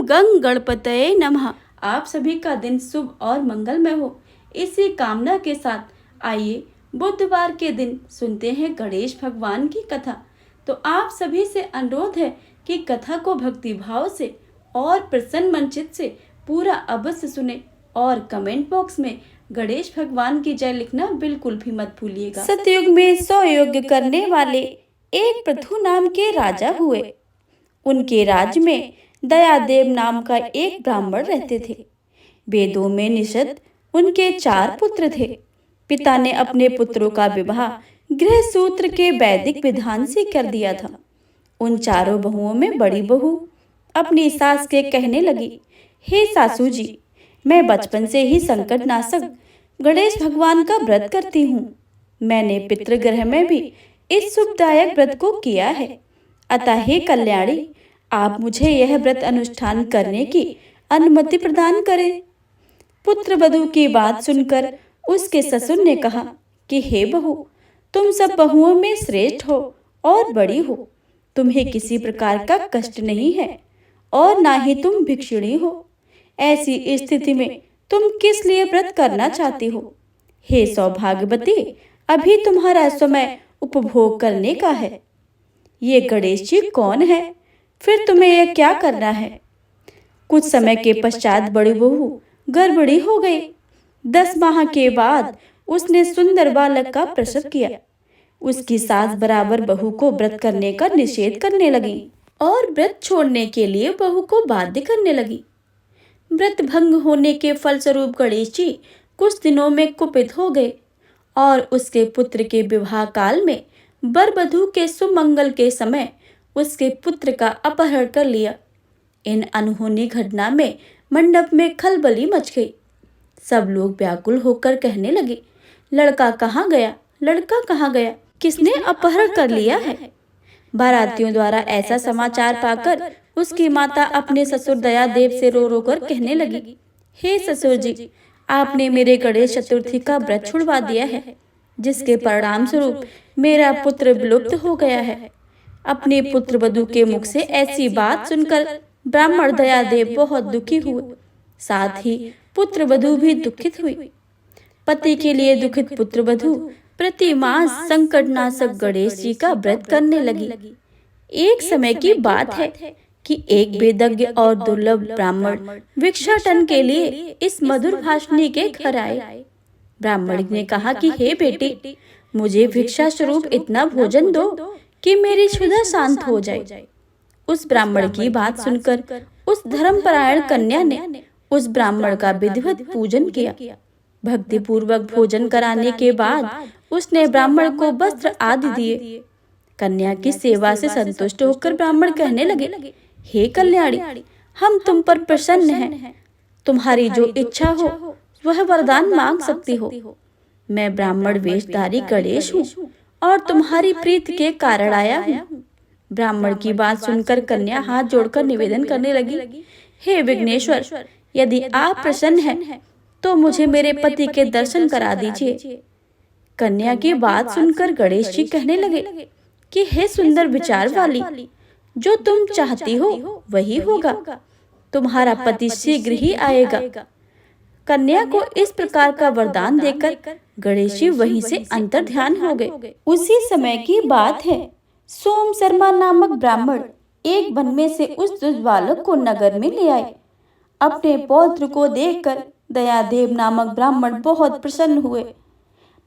ओम गंग गणपतये नमः। आप सभी का दिन शुभ और मंगलमय हो, इसी कामना के साथ आइए बुधवार के दिन सुनते हैं गणेश भगवान की कथा। तो आप सभी से अनुरोध है कि कथा को भक्ति भाव से और प्रसन्न मन चित्त से पूरा अवश्य सुने और कमेंट बॉक्स में गणेश भगवान की जय लिखना बिल्कुल भी मत भूलिएगा। सतयुग में 100 यज्ञ करने वाले एक पृथु नाम के राजा हुए। उनके राज्य में दयादेव नाम का एक ब्राह्मण रहते थे। वेदों में निषद उनके 4 पुत्र थे। पिता ने अपने पुत्रों का विवाह गृह सूत्र के वैदिक विधान से कर दिया था। उन चारों बहुओं में बड़ी बहू अपनी सास के कहने लगी, हे सासू जी, मैं बचपन से ही संकट नाशक गणेश भगवान का व्रत करती हूँ। मैंने पितृगृह में भी इस शुभदायक व्रत को किया है। अतः हे कल्याणी, आप मुझे यह व्रत अनुष्ठान करने की अनुमति प्रदान करें। पुत्र वधू की बात सुनकर उसके ससुर ने कहा कि हे बहू, तुम सब बहुओं में श्रेष्ठ हो और बड़ी हो। तुम्हें किसी प्रकार का कष्ट नहीं है और ना ही तुम भिक्षुणी हो। ऐसी स्थिति में तुम किस लिए व्रत करना चाहती हो? हे सौभाग्यवती, अभी तुम्हारा समय उपभोग करने का है। ये गणेश जी कौन है? फिर तुम्हें यह क्या करना है? कुछ समय के पश्चात बड़ी बहू गर्भवती हो गई। 10 माह के बाद उसने सुंदर बालक का प्रसव किया। उसकी सास बराबर बहू को व्रत करने का निषेध करने लगी और व्रत छोड़ने के लिए बहू को बाध्य करने लगी। व्रत भंग होने के फलस्वरूप गणेश जी कुछ दिनों में कुपित हो गए और उसके पुत्र के विवाह काल में वर वधू के सुमंगल के समय उसके पुत्र का अपहरण कर लिया। इन अनहोनी घटना में मंडप में खलबली मच गई। सब लोग व्याकुल होकर कहने लगे, लड़का कहाँ गया? लड़का कहाँ गया? किसने अपहरण कर लिया है? बारातियों द्वारा ऐसा समाचार पाकर उसकी माता अपने ससुर दयादेव से रो रो कर कहने लगी, हे ससुर जी, आपने मेरे गणेश चतुर्थी का व्रत छुड़वा दिया है, जिसके परिणाम स्वरूप मेरा पुत्र विलुप्त हो गया है। अपने पुत्र वधू के मुख से ऐसी बात सुनकर ब्राह्मण दयादेव बहुत दुखी हुए। साथ ही पुत्र वधू भी दुखित हुई। पति के लिए दुखित पुत्र वधू प्रति मास संकटनाशक गणेश जी का व्रत करने लगी। एक समय की बात है कि एक वेदज्ञ और दुर्लभ ब्राह्मण भिक्षाटन के लिए इस मधुर भाषिणी के घर आए। ब्राह्मण ने कहा कि हे बेटी, मुझे भिक्षा स्वरूप इतना भोजन दो कि मेरी क्षुधा शांत हो जाए। उस ब्राह्मण की बात सुनकर उस धर्मपरायण कन्या ने उस ब्राह्मण का विधिवत पूजन किया। भक्ति पूर्वक भोजन कराने के बाद उसने ब्राह्मण को वस्त्र आदि दिए। कन्या की सेवा से संतुष्ट होकर ब्राह्मण कहने लगे, हे कल्याणी, हम तुम पर प्रसन्न हैं। तुम्हारी जो इच्छा हो वह वरदान मांग सकती हो। मैं ब्राह्मण वेशधारी गणेश हूँ और तुम्हारी प्रीति के कारण आया हूँ। ब्राह्मण की बात सुनकर कन्या हाथ जोड़कर निवेदन करने लगी, हे विघ्नेश्वर, यदि आप प्रसन्न हैं तो मुझे मेरे पति के दर्शन करा दीजिए। कन्या की बात सुनकर गणेश जी कहने लगे कि हे सुंदर विचार वाली, जो तुम चाहती हो वही होगा। तुम्हारा पति शीघ्र ही आएगा। कन्या को इस प्रकार का वरदान देकर गणेश जी वहीं से अंतर्ध्यान हो गए। उसी समय की बात है, सोम शर्मा नामक ब्राह्मण एक वन में से उस दुष्ट बालक को नगर में ले आए। अपने पौत्र को देखकर दयादेव नामक ब्राह्मण बहुत प्रसन्न हुए।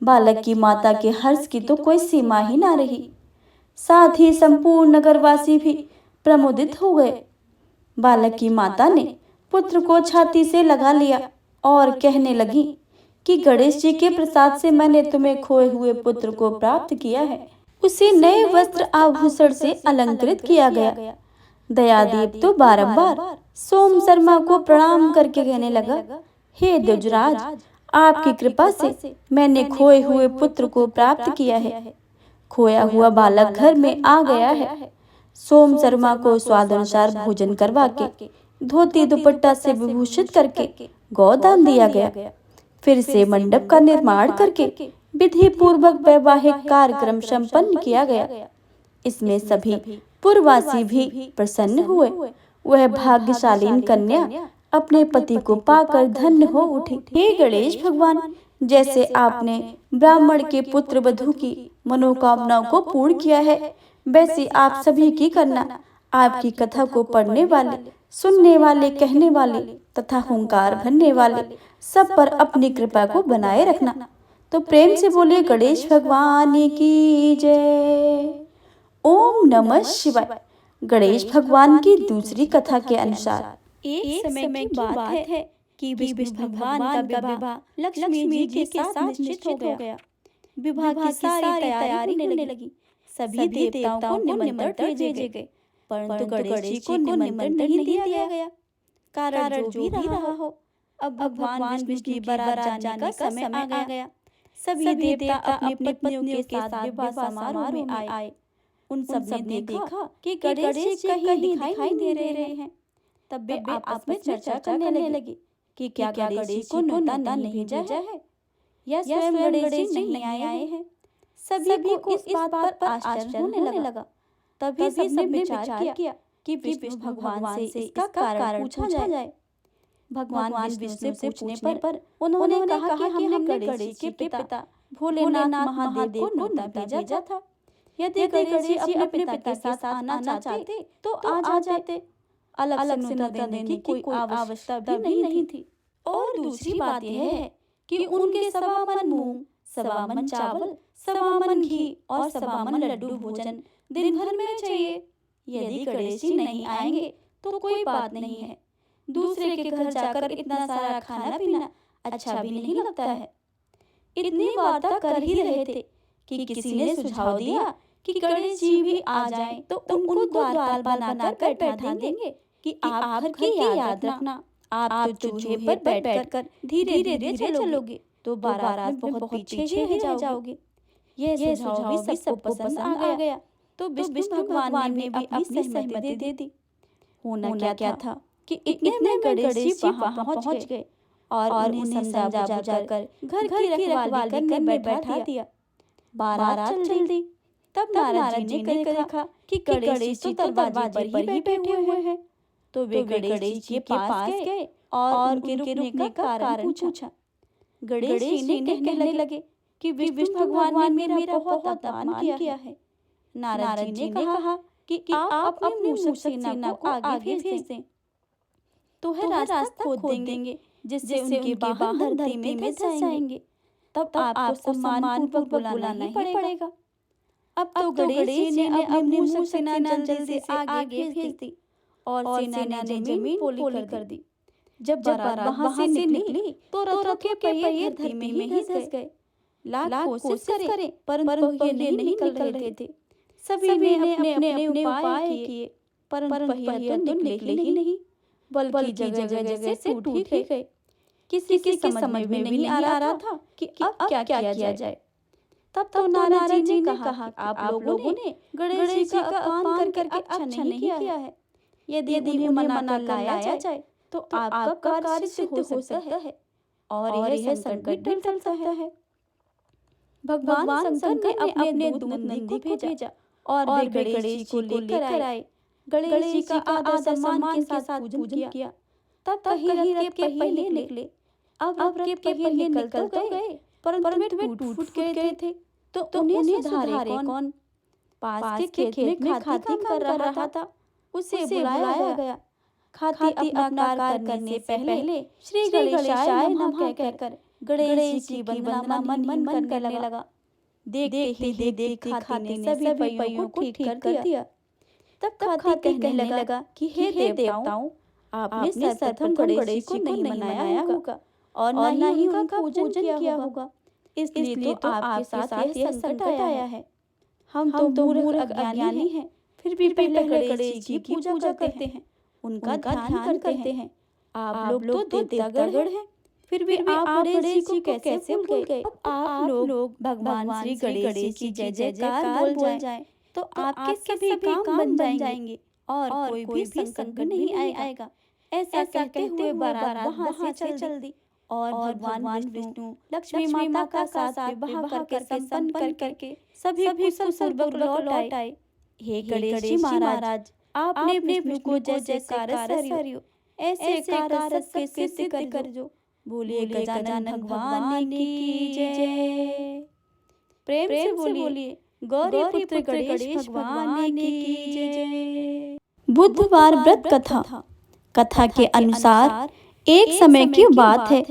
बालक की माता के हर्ष की तो कोई सीमा ही ना रही। साथ ही संपूर्ण नगरवासी भी प्रमुदित हो गए। बालक की माता ने पुत्र को छाती से लगा लिया और कहने लगी कि गणेश जी के प्रसाद से मैंने तुम्हें खोए हुए पुत्र को प्राप्त किया है। उसे नए वस्त्र आभूषण से अलंकृत किया गया। दयादेव तो बारंबार सोम शर्मा को प्रणाम करके कहने लगा, हे द्विजराज, आपकी कृपा से मैंने खोए हुए पुत्र को प्राप्त किया है। खोया हुआ बालक घर में आ गया है। सोम शर्मा को स्वादानुसार भोजन करवा के धोती दुपट्टा से विभूषित करके गोदान दिया गया। फिर से मंडप का निर्माण करके विधि पूर्वक वैवाहिक कार्यक्रम संपन्न किया गया। इसमें सभी पुरवासी भी प्रसन्न हुए वह भाग्यशालीन कन्या अपने पति को पाकर धन्य हो उठी। हे गणेश भगवान, जैसे आपने ब्राह्मण के पुत्र वधू की मनोकामनाओं को पूर्ण किया है, वैसे आप सभी की करना। आपकी कथा को पढ़ने वाले, सुनने वाले, कहने वाले तथा हुंकार भरने वाले सब पर अपनी कृपा को बनाए रखना। तो प्रेम से बोले गणेश भगवान की जय। ओम नमः शिवाय। गणेश भगवान की दूसरी कथा के अनुसार एक समय की बात है कि विष्णु भगवान का विवाह लक्ष्मी जी के साथ निश्चित हो गया। विवाह की सारी तैयारी होने लगी। सभी देवताओं को निमंत्रण भेजे गए, परंतु गणेश जी को निमंत्रण नहीं दिया गया। कारण जो भी रहा हो, अब भगवान विष्णु की बारात जाने का समय आ गया। सभी देवता अपनी पत्नियों के साथ विवाह समारोह में आए। उन सब ने देखा कि गणेश जी कहीं दिखाई नहीं दे रहे हैं। तब वे आपस में चर्चा करने लगे कि क्या गणेश जी को न्योता नहीं भेजा है या स्वयं गणेश जी नहीं आए हैं। सभी को इस बात पर आश्चर्य होने लगा। तभी सबने विचार किया कि विष्णु भगवान से इसका कारण पूछा जाए। भगवान विष्णु से पूछने पर उन्होंने कहा कि हमने गणेश जी के पिता भोलेनाथ महादेव को न्योता भेजा था। यदि गणेश जी अपने पिता के साथ आना चाहते तो आ जाते। अलग से न्योता देने की कोई आवश्यकता भी नहीं थी। और दूसरी बात यह है कि उनके 1.25 मन मूंग, 1.25 मन चावल, 1.25 मन घी और 1.25 मन लड्डू भोजन दिन भर में चाहिए। यदि गणेश जी नहीं आएंगे तो कोई बात नहीं है, दूसरे के घर जाकर इतना सारा खाना पीना अच्छा भी नहीं लगता है। इतनी वार्ता कर ही रहे थे कि किसी ने सुझाव दिया कि गणेश जी भी आ जाएं तो उनको द्वारपाल बनाकर बैठा देंगे कि आप घर की याद रखना। आप तो चूहे पर बैठकर धीरे धीरे चलोगे तो बारात में बहुत पीछे ही रह जाओगे। यह सुझाव भी सबको पसंद आ गया। तो विष्णु भगवान ने भी अपनी सहमति दे दी। होना क्या था कि इतने में गणेश जी वहां पहुंच गए और उन्हें समझा बुझाकर घर की रखवाली करने बैठा दिया। बारात चल दी। तब नारद जी ने देखा कि गणेश जी तो दरवाजे पर ही बैठे हुए हैं। तो वे गणेश जी के पास गए और उनके रुकने का कारण पूछा। गणेश जी ने कहने लगे कि विष्णु भगवान ने मेरा बहुत अपमान किया है। नारद जी ने कहा कि आप अपनी मूषक सेना को आगे भेज दें तो वह रास्ता खोद देंगे, जिससे उनके वाहन धरती में धंस जाएंगे। तब आपको सम्मानपूर्वक बुलाना ही पड़ेगा। अब तो गणेश जी ने अपनी मूषक सेना जल्दी से आगे भेज दी और सेना ने जमीन पोली कर दी। जब बारात वहां से निकली तो रथों के पहिए धरती में ही धंस गए। लाख कोशिश करें परंतु पहिए नहीं निकल रहे थे। सभी ने अपने उपाय किए परंतु पहिए तो निकले ही नहीं, बल्कि जगह से टूट ही गए। किसी की समझ में भी नहीं आ रहा था कि अब क्या किया जाए। तब तो नारद जी ने कहा आप लोगों ने गणेश जी का अपमान करके अच्छा नहीं किया है। यदि उन्हें मना लाया जाए तो आपका कार्य सिद्ध हो सकता है और यह संकट भी टल सकता है। भगवान शंकर ने अपने दूत नंदी को भेजा और वे गणेश जी को लेकर आए। गणेश जी का आदर सम्मान के साथ पूजन किया। तब कहीं रथ के पहिए निकले। अब रथ के पहिए निकल तो गए परंतु वे टूट गए थे। तो उन्हें सुधारे कौन? पास के खेत में खाती कर रहा था, उसे बुलाया गया। खाती अपना कार्य करने से पहले श्री गणेशाय नमः कहकर गणेश जी की वंदना मन करने लगा। देखते ही खाती ने सभी पहियों को ठीक कर दिया। तब खाती कहने लगा कि हे देवताओं, आपने सर्वप्रथम गणेश जी को नहीं मनाया होगा और न ही उनका पूजन किया होगा, इसलिए तो आपके साथ यह संकट आया है। हम तो मूर्ख अज्ञानी हैं, फिर भी पहले गणेश जी की पूजा करते हैं, उनका ध्यान करते हैं। आप लोग तो देवतागण हैं, फिर भी आप गणेश जी को कैसे भूल गए? आप लोग भगवान श्री गणेश की जय जयकार बोल जाएं तो आपके सभी काम बन जाएंगे और कोई भी संकट नहीं आएगा। ऐसा कहते हुए बारात वहां से चल दी और भगवान विष्णु लक्ष्मी माता का साथ विवाह करके संपन्न करके सभी कुशल पूर्वक लौट आए। हे गणेश जी महाराज, आपने विष्णु को जैसे कारस हरियो, ऐसे कारस सबके सिद्ध कर जो। बोलिए गजानन भगवान की जय। प्रेम से बोलिए गौरी पुत्र गणेश भगवान की जय। बुधवार व्रत कथा। कथा के अनुसार एक समय की बात है,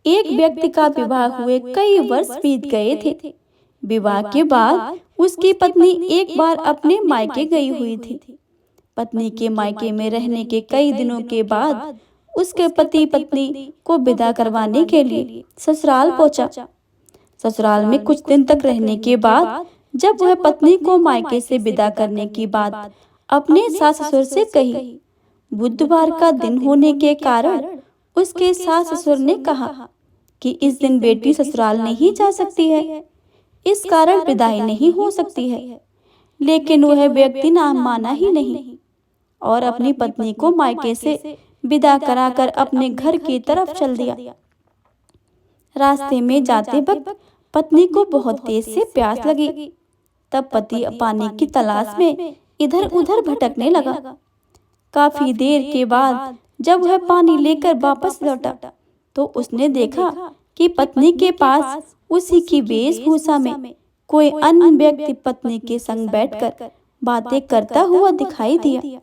एक व्यक्ति का विवाह हुए कई वर्ष बीत गए थे। विवाह के बाद उसकी पत्नी एक बार अपने मायके गई हुई थी। पत्नी के मायके में रहने के कई दिनों के बाद उसके पति पत्नी को विदा करवाने के लिए ससुराल पहुंचा। ससुराल में कुछ दिन तक रहने के बाद जब वह पत्नी को मायके से विदा करने की बात अपने सास ससुर से कही, बुधवार का दिन होने के कारण उसके सास ससुर ने कहा कि इस दिन बेटी ससुराल नहीं जा सकती है, इस कारण विदाई नहीं हो सकती है। लेकिन वह व्यक्ति ना माना ही नहीं और अपनी पत्नी को मायके से विदा कराकर अपने घर की तरफ चल दिया। रास्ते में जाते वक्त पत्नी को बहुत तेज से प्यास लगी। तब पति पानी की तलाश में इधर उधर भटकने लगा। काफी देर के बाद जब वह पानी लेकर वापस लौटा तो उसने देखा कि पत्नी के पास उसी की वेशभूषा में कोई अन्य व्यक्ति पत्नी के संग बैठकर बातें करता हुआ दिखाई दिया।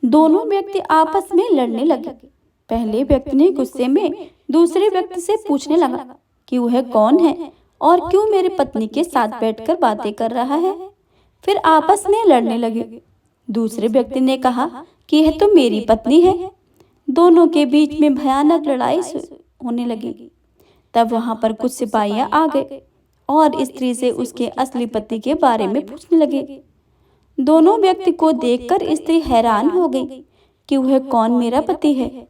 दोनों व्यक्ति आपस में लड़ने लगे। पहले व्यक्ति ने गुस्से में दूसरे व्यक्ति से पूछने लगा कि वह कौन है और क्यों मेरी पत्नी के साथ बैठकर बातें कर रहा है। फिर आपस में लड़ने लगे। दूसरे व्यक्ति ने कहा कि यह तो मेरी पत्नी है। दोनों के बीच में भयानक लड़ाई होने लगी। तब वहां पर कुछ सिपाहियां आ गए और स्त्री से उसके असली पति के बारे में पूछने लगे। दोनों व्यक्ति को देखकर स्त्री हैरान हो गई कि वह कौन मेरा पति है।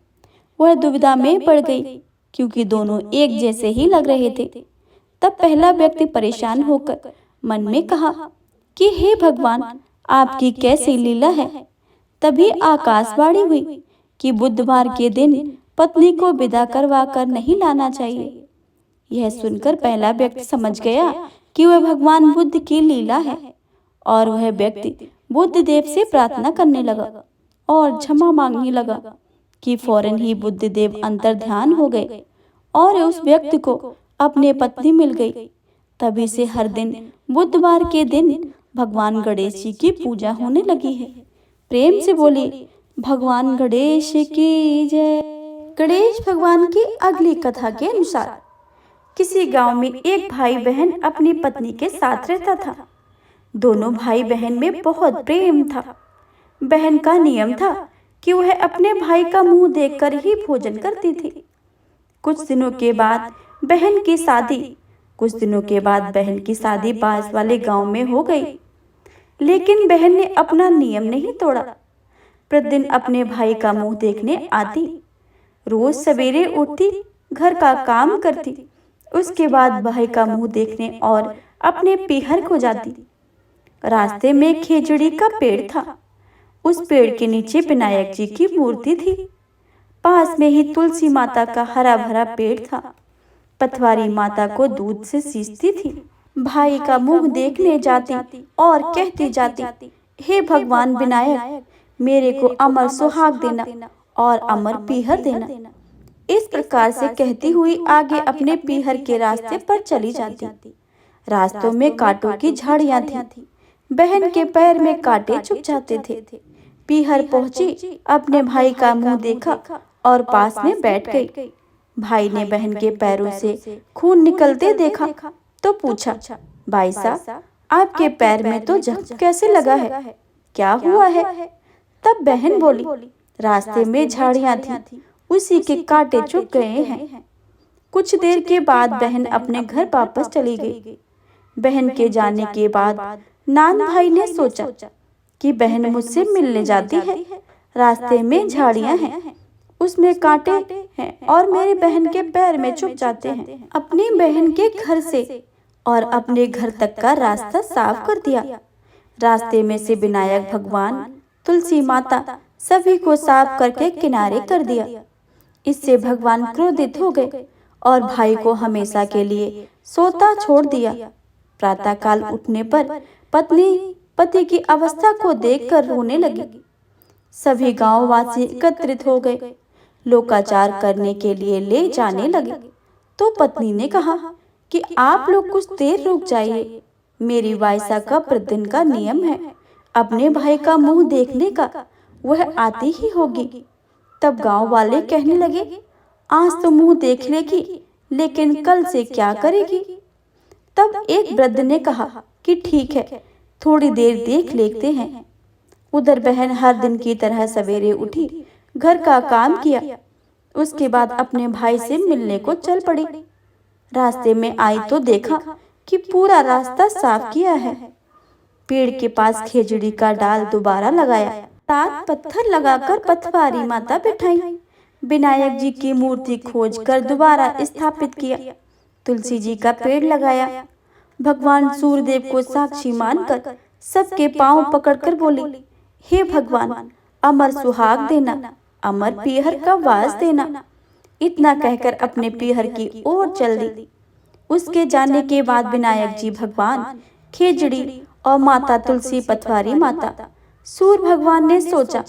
वह दुविधा में पड़ गई क्योंकि दोनों एक जैसे ही लग रहे थे। तब पहला व्यक्ति परेशान होकर मन में कहा कि हे भगवान, आपकी कैसी लीला है। तभी आकाशवाणी हुई कि बुधवार के दिन पत्नी को विदा करवा कर नहीं लाना चाहिए। यह सुनकर पहला व्यक्ति समझ गया कि वह भगवान बुद्ध की लीला है और वह व्यक्ति बुद्ध देव से प्रार्थना करने लगा और क्षमा मांगने लगा कि फौरन ही बुद्ध देव अंतर ध्यान हो गए और उस व्यक्ति को अपने पत्नी मिल गई। तभी से हर दिन बुधवार के दिन भगवान गणेश जी की पूजा होने लगी है। प्रेम से बोलिए भगवान गणेश की जय। गणेश भगवान की अगली कथा के अनुसार किसी गांव में एक भाई बहन अपनी पत्नी के साथ रहता था। दोनों भाई बहन में बहुत प्रेम था। बहन का नियम था कि वह अपने भाई का मुंह देखकर ही भोजन करती थी। कुछ दिनों के बाद बहन की शादी पास वाले गांव में हो गई। लेकिन बहन ने अपना नियम नहीं तोड़ा। प्रतिदिन अपने भाई का मुंह देखने आती। रोज सवेरे उठती, घर का काम करती, उसके बाद भाई का मुंह देखने और अपने पीहर को जाती। रास्ते में खेजड़ी का पेड़ था। उस पेड़ के नीचे विनायक जी की मूर्ति थी। पास में ही तुलसी माता का हरा भरा पेड़ था। पथवारी माता को दूध से सींचती थी। भाई का मुंह देखने जाती और कहती जाती, हे भगवान विनायक, मेरे को अमर सुहाग देना और अमर पीहर देना। इस प्रकार से कहती हुई आगे अपने पीहर के रास्ते पर चली जाती। रास्तों में कांटों की झाड़ियां थी। बहन के पैर में कांटे चुभ जाते थे। पीहर पहुंची, अपने भाई का मुंह देखा और पास में बैठ गई। भाई ने बहन के पैरों से खून निकलते देखा तो पूछा, भाई साहब, आपके पैर में तो जख्म कैसे लगा है, क्या हुआ है? तब बहन बोली, रास्ते में झाड़ियां थी, उसी के कांटे चुभ गए हैं। कुछ देर के बाद बहन अपने घर वापस चली गई। बहन के जाने के बाद नान भाई ने सोचा कि बहन मुझसे मिलने जाती है, रास्ते में झाड़ियां हैं, उसमें कांटे हैं और मेरी बहन के पैर में चुभ जाते हैं। अपनी बहन के घर से और अपने घर तक का रास्ता साफ कर दिया। रास्ते में से विनायक भगवान, तुलसी माता सभी को साफ करके किनारे कर दिया। इससे भगवान क्रोधित हो गए और भाई को हमेशा के लिए सोता छोड़ दिया। प्रातःकाल उठने पर पत्नी पति की अवस्था को देखकर रोने लगी। सभी गांववासी एकत्रित हो गए, लोकाचार करने के लिए ले जाने लगे। तो पत्नी ने कहा कि आप लोग कुछ देर रुक जाइए, मेरी वायसा का प्रतिदिन का नियम है, अपने भाई का मुंह देखने का, वह आती ही होगी। तब गांव वाले कहने लगे, आज तो मुंह देख लेगी, लेकिन कल से क्या करेगी। तब एक वृद्ध ने कहा कि ठीक है, थोड़ी देर देख लेते हैं। उधर बहन हर दिन की तरह सवेरे उठी, घर का काम किया, उसके बाद अपने भाई से मिलने को चल पड़ी। रास्ते में आई तो देखा कि पूरा रास्ता साफ किया है। पेड़ के पास खेजड़ी का डाल दोबारा लगाया, सात पत्थर लगाकर पथवारी माता बिठाई, विनायक जी की मूर्ति खोजकर दोबारा स्थापित किया, तुलसी जी का पेड़ लगाया। भगवान सूर्यदेव को साक्षी मानकर सबके पांव पकड़कर बोली, हे भगवान, अमर सुहाग देना, अमर पीहर का वास देना। इतना कहकर अपने पीहर की ओर चल दी। उसके जाने के बाद विनायक जी भगवान, खेजड़ी और माता तुलसी पथवारी माता, सूर्य भगवान ने सोचा,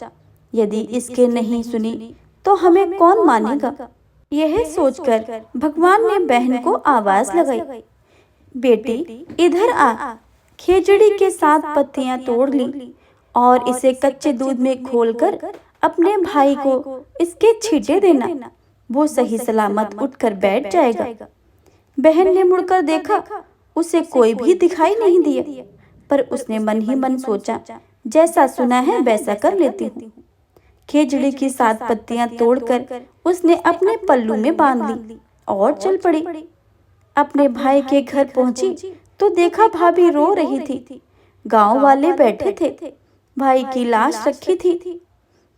यदि इसके नहीं सुनी तो हमें कौन मानेगा। यह सोचकर भगवान ने बहन को आवाज लगाई, बेटी इधर आ। खेजड़ी के 7 पत्तियां तोड़ ली और इसे कच्चे दूध में घोलकर अपने भाई को इसके छींटे देना, वो सही सलामत उठकर बैठ जाएगा। बहन ने मुड़कर देखा, उसे कोई भी दिखाई नहीं दिया, पर उसने मन ही मन सोचा, जैसा सुना है वैसा कर लेती हूँ। खेजड़ी की 7 पत्तियां तोड़कर उसने अपने पल्लू में बांध ली और चल पड़ी। अपने भाई के घर पहुंची तो देखा भाभी रो रही थी। गांव वाले बैठे थे, भाई की लाश रखी थी।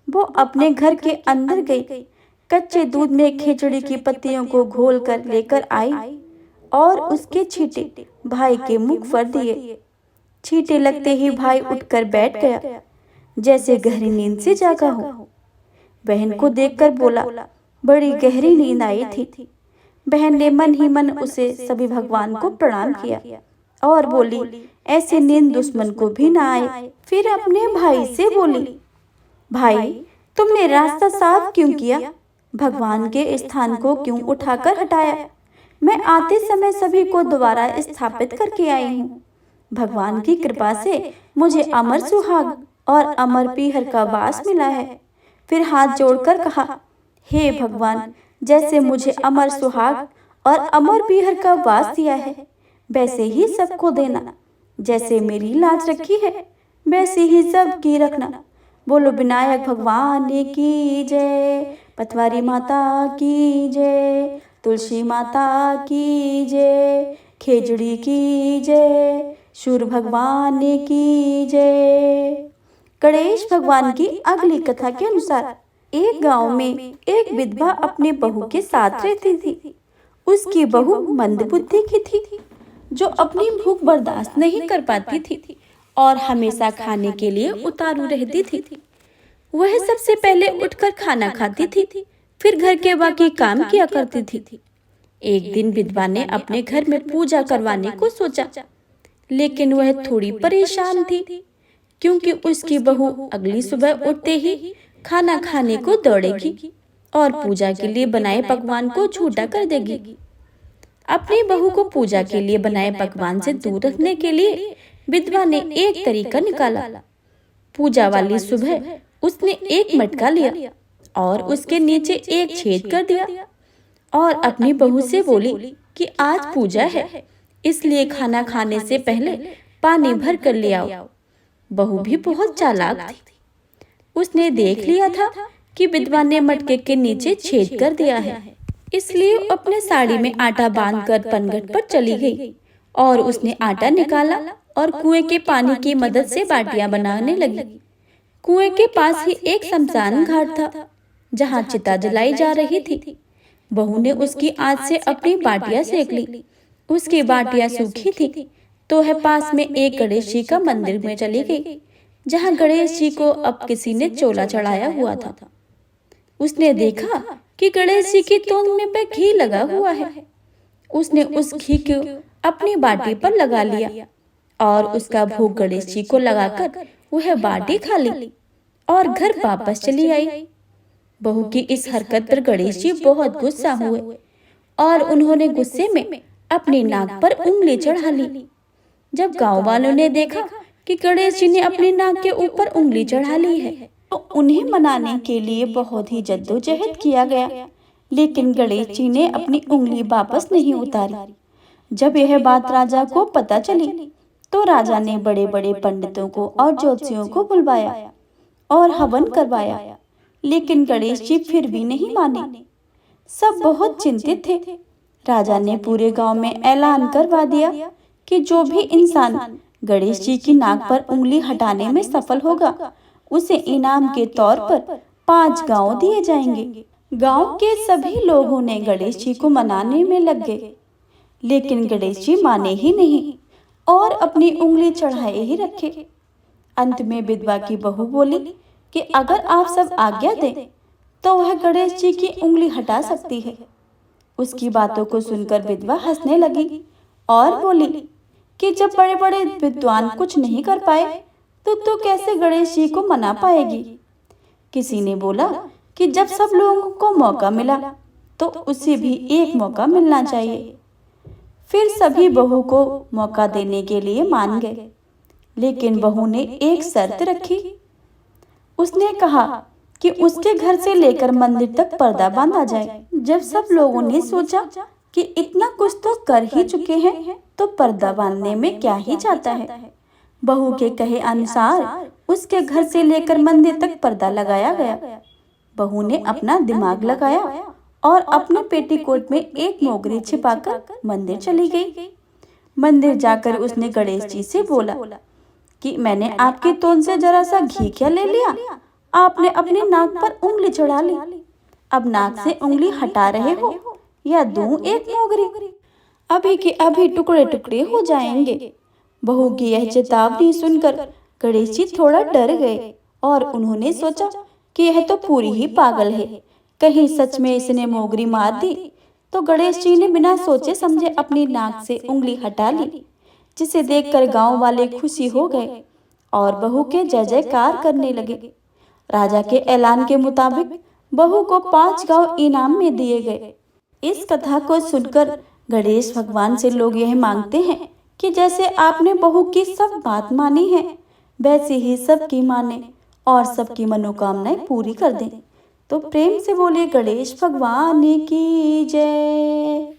वो अपने घर के अंदर गई, कच्चे दूध में खेजड़ी की पत्तियों को घोलकर लेकर आई और उसके छींटे भाई के मुख पर दिए। छींटे लगते ही भाई उठकर बैठ गया, जैसे गहरी नींद से जागा हो। बहन को देखकर बोला, बड़ी गहरी नींद आई थी। बहन ने मन ही मन उसे सभी भगवान को प्रणाम किया और बोली, ऐसी नींद दुश्मन को भी ना आए। फिर अपने भाई से बोली, भाई तुमने रास्ता साफ क्यों किया, भगवान के स्थान को क्यों उठाकर हटाया। मैं आते समय सभी को दोबारा स्थापित करके आई हूँ। भगवान की कृपा से मुझे अमर सुहाग और अमर पीहर का वास मिला है। फिर हाथ जोड़कर कहा, हे भगवान, जैसे मुझे अमर सुहाग और अमर पीहर का वास दिया है, वैसे ही सबको देना। जैसे मेरी लाज रखी है, वैसे ही सबकी रखना। बोलो विनायक भगवान की जय, पथवारी माता की जय, तुलसी माता की जय, खेजड़ी की जय, सूर्य भगवान की जय। गणेश भगवान की अगली कथा के अनुसार एक गांव में एक विधवा अपने बहू के साथ रहती थी। उसकी बहू मंदबुद्धि की थी, जो अपनी भूख बर्दाश्त नहीं कर पाती थी और हमेशा खाने के लिए उतारू रहती थी। वह सबसे पहले उठकर खाना खाती थी, फिर घर के बाकी काम किया करती थी। एक दिन विधवा ने अपने घर में पूजा करवाने को सोचा, लेकिन वह थोड़ी परेशान थी, क्योंकि उसकी बहू अगली सुबह उठते ही खाना खाने को दौड़ेगी और पूजा के लिए बनाए पकवान को झूठा कर देगी। अपनी बहू को पूजा के लिए बनाए पकवान से दूर रखने के लिए विधवा ने एक तरीका निकाला। पूजा वाली सुबह उसने एक मटका लिया और उसके नीचे एक छेद कर दिया और अपनी बहू से बोली कि आज पूजा है, इसलिए खाना खाने से पहले पानी भर कर ले आओ। बहू भी बहुत चालाक थी। उसने देख लिया था कि विधवा ने मटके के नीचे छेद कर दिया है, इसलिए अपने साड़ी में आटा बांधकर पनघट पर चली गई और उसने आटा निकाला और कुएं के पानी की मदद से बाटियां बनाने लगी। कुएं के पास ही एक शमशान घाट था, जहां चिता जलाई जा रही थी। बहू ने उसकी आंच से अपनी बाटियां सेक ली। उसकी बाटियां सूखी थी तो वह पास में एक गणेश जी का मंदिर में चली गई, जहां गणेश जी को अब किसी ने चोला चढ़ाया हुआ था। उसने देखा कि गणेश जी की तोंद में पे घी लगा हुआ है। उसने उस घी को अपनी बाटी पर लगा लिया और उसका भोग गणेश जी को लगाकर वह बाटी खा ली और घर वापस चली आई। बहू की इस हरकत पर गणेश जी बहुत गुस्सा हुए और उन्होंने गुस्से में अपनी नाक पर उंगली चढ़ा ली। जब गांव वालों ने देखा कि गणेश जी ने अपनी नाक के ऊपर उंगली चढ़ा ली है, तो उन्हें मनाने के लिए बहुत ही जद्दोजहद किया गया, लेकिन गणेश जी ने अपनी उंगली वापस नहीं उतारी। जब यह बात राजा को पता चली, तो राजा ने बड़े बड़े पंडितों को और ज्योतिषियों को बुलवाया और हवन करवाया, लेकिन गणेश जी फिर भी नहीं माने। सब बहुत चिंतित थे। राजा ने पूरे गांव में ऐलान करवा दिया कि जो भी इंसान गणेश जी की नाक पर उंगली हटाने में सफल होगा, उसे इनाम के तौर पर 5 गांव दिए जाएंगे। गांव के सभी लोगों ने गणेश जी को मनाने में लग गए, लेकिन गणेश जी माने ही नहीं और अपनी उंगली चढ़ाए ही रखे। अंत में विधवा की बहू बोली कि अगर आप सब आज्ञा दें तो वह गणेश जी की उंगली हटा सकती है। उसकी बातों को सुनकर विधवा हंसने लगी और बोली कि जब बड़े बड़े विद्वान कुछ नहीं कर पाए, तो तू कैसे गणेश जी को मना पाएगी। किसी ने बोला कि जब सब लोगों को मौका मिला, तो उसे भी एक मौका मिलना चाहिए। फिर सभी बहू को मौका देने के लिए मान गए, लेकिन बहू ने एक शर्त रखी। उसने कहा कि उसके घर से लेकर मंदिर तक पर्दा बांधा जाए। जब सब लोगों ने सोचा कि इतना कुछ तो कर ही चुके हैं, तो पर्दा बांधने में क्या ही जाता है। बहू के कहे अनुसार उसके घर से लेकर मंदिर तक पर्दा लगाया गया। बहू ने अपना दिमाग लगाया और अपने पेटीकोट में एक मोगरी छिपाकर मंदिर चली गई। मंदिर जाकर उसने गणेश जी से बोला कि मैंने आपके तोन से जरा सा घी क्या ले लिया, आपने अपनी नाक पर उंगली चढ़ा ली। अब नाक से उंगली हटा रहे हो या दूं एक मोगरी? अभी के अभी टुकड़े टुकड़े हो जाएंगे। बहू की यह चेतावनी सुनकर गणेश जी थोड़ा डर गए और उन्होंने सोचा कि यह तो पूरी ही पागल है, कहीं सच में इसने मोगरी मार दी। तो गणेश जी ने बिना सोचे समझे अपनी नाक से उंगली हटा ली, जिसे देखकर गांव वाले खुशी हो गए और बहू के जय जयकार करने लगे। राजा के ऐलान के मुताबिक बहू को 5 गांव इनाम में दिए गए। इस कथा को सुनकर गणेश भगवान से लोग यह मांगते हैं कि जैसे आपने बहू की सब बात मानी है, वैसे ही सबकी माने और सबकी मनोकामनाएं पूरी कर दें। तो प्रेम से बोलिए गणेश भगवान की जय।